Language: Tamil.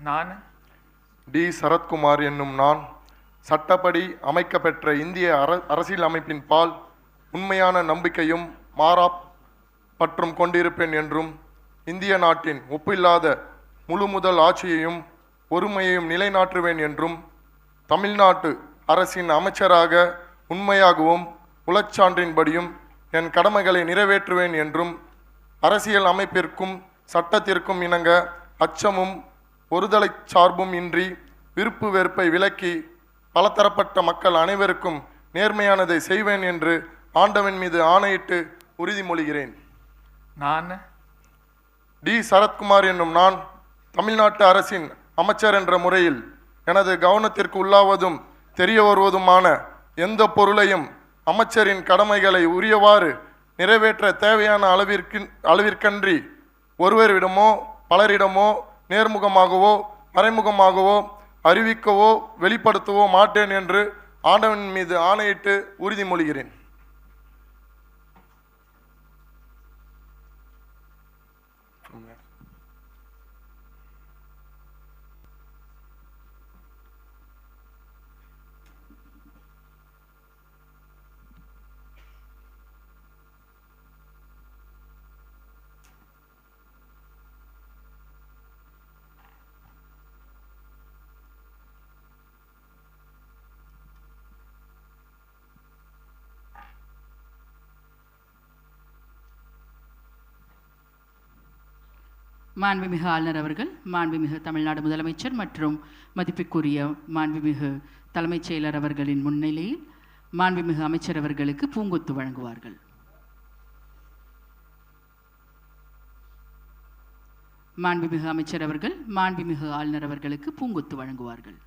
நான் டி சரத்குமார் என்னும் நான் சட்டப்படி அமைக்கப்பெற்ற இந்திய அரசியல் அமைப்பின் பால் உண்மையான நம்பிக்கையும் மாறா பற்றும் கொண்டிருப்பேன் என்றும் இந்திய நாட்டின் ஒப்பில்லாத முழுமுதல் ஆட்சியையும் ஒருமையையும் நிலைநாட்டுவேன் என்றும் தமிழ்நாட்டு அரசின் அமைச்சராக உண்மையாகவும் உளச்சான்றின்படியும் என் கடமைகளை நிறைவேற்றுவேன் என்றும் அரசியல் அமைப்பிற்கும் சட்டத்திற்கும் இணங்க அச்சமும் ஒருதலை சார்பும் இன்றி விருப்பு வெறுப்பை விலக்கி பலதரப்பட்ட மக்கள் அனைவருக்கும் நேர்மையானதை செய்வேன் என்று ஆண்டவன் மீது ஆணையிட்டு உறுதிமொழிகிறேன். நான் டி சரத்குமார் என்னும் நான் தமிழ்நாட்டு அரசின் அமைச்சர் என்ற முறையில் எனது கவனத்திற்கு உள்ளாவதும் தெரிய வருவதுமான எந்த பொருளையும் அமைச்சரின் கடமைகளை உரியவாறு நிறைவேற்ற தேவையான அளவிற்கன்றி ஒருவரிடமோ பலரிடமோ நேர்முகமாகவோ மறைமுகமாகவோ அறிவிக்கவோ வெளிப்படுத்தவோ மாட்டேன் என்று ஆண்டவன் மீது ஆணையிட்டு உறுதிமொழிகிறேன். மாண்புமிகு ஆளுநர் அவர்கள், மாண்புமிகு தமிழ்நாடு முதலமைச்சர் மற்றும் மதிப்பிற்குரிய மாண்புமிகு தலைமைச் செயலர் அவர்களின் முன்னிலையில் மாண்புமிகு அமைச்சர் அவர்களுக்கு பூங்கொத்து வழங்குவார்கள். மாண்புமிகு அமைச்சர் அவர்கள் மாண்புமிகு ஆளுநர் அவர்களுக்கு பூங்கொத்து வழங்குவார்கள்.